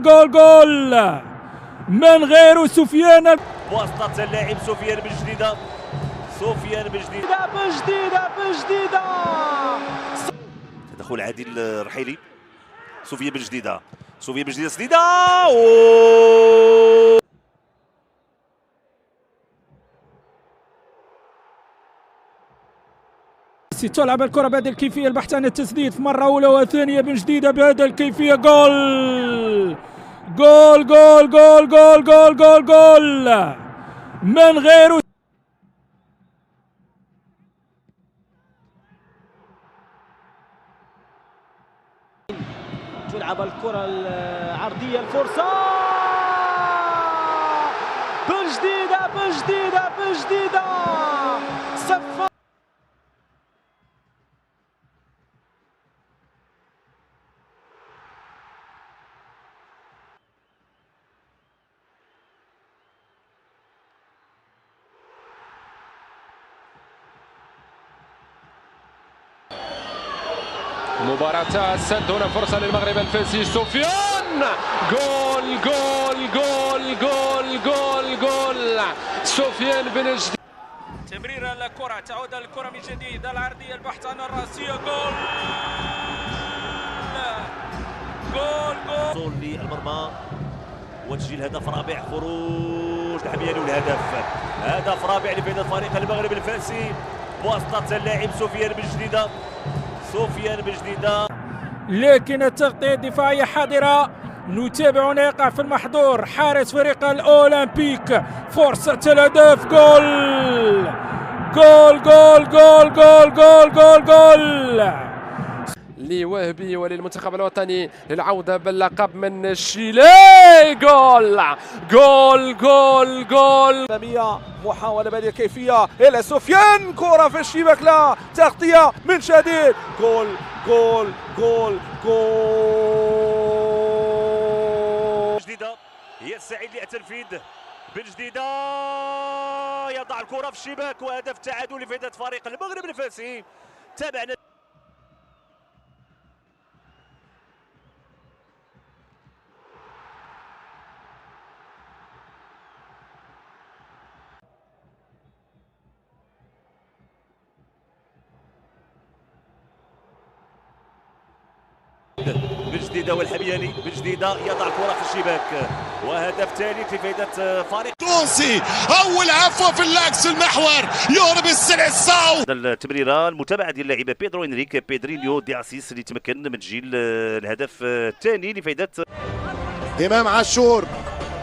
جول جول من غير سفيان. واسطة اللاعب سفيان بجديدة. سفيان بجديدة تدخل عادل الرحيلي. سفيان بجديدة. سفيان بجديدة سديدة. تلعب الكرة بهذه الكيفية، البحث عن التسديد في مرة أولى وثانية بن جديدة بهذه الكيفية. جول جول جول جول جول جول جول جول من غير تلعب الكرة العرضية، الفرصة بجديدة صفر. مباراة السد، هنا فرصة للمغرب الفاسي. سفيان جول جول جول جول جول جول سفيان بن جديد. تمرير الكرة، تعود الكرة من جديد العرضية، البحث عن الرأسية. جول جول جول وصول للمرمى وتسجيل هدف رابع. خروج الحمياني والهدف هدف رابع لفائدة فريق المغرب الفاسي بواسطة اللاعب سفيان بجديدة. سفيان بجديدة، لكن التغطية الدفاعية حاضرة. نتابع هنا يقع في المحظور حارس فريق الأولمبيك. فرصة الهدف. جول جول جول جول جول جول جول جول لوهبي وللمنتخب الوطني للعودة باللقب من شيلي. جول جول جول جول. محاولة بهذه الكيفية إلى سفيان، كرة في الشباك، لا تغطية من شديد. جول جول جول جول. جديدة هي السعيد للتنفيذ. بالجديدة يضع الكرة في الشباك وهدف تعادل لفائدة فريق المغرب الفاسي. تابعنا بجديدة والحمياني. بجديدة يضع الكرة في الشباك وهدف ثالث لفائدة فريق تونسي. أول عفو في اللاكس المحور يهرب السلع الصاو. التمريرة المتابعة ديال اللاعب بيدرو إنريك بيدرينيو دي اسيس اللي تمكن من تسجيل الهدف الثاني لفائدة إمام عاشور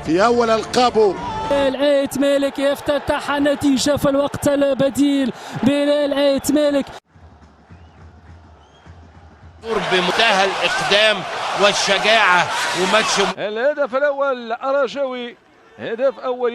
في أول ألقابه. العيت مالك يفتتح النتيجة في الوقت البديل. بلال عيت مالك بمنتهى الإقدام والشجاعة وماتش. الهدف الأول الرجاوي، هدف أول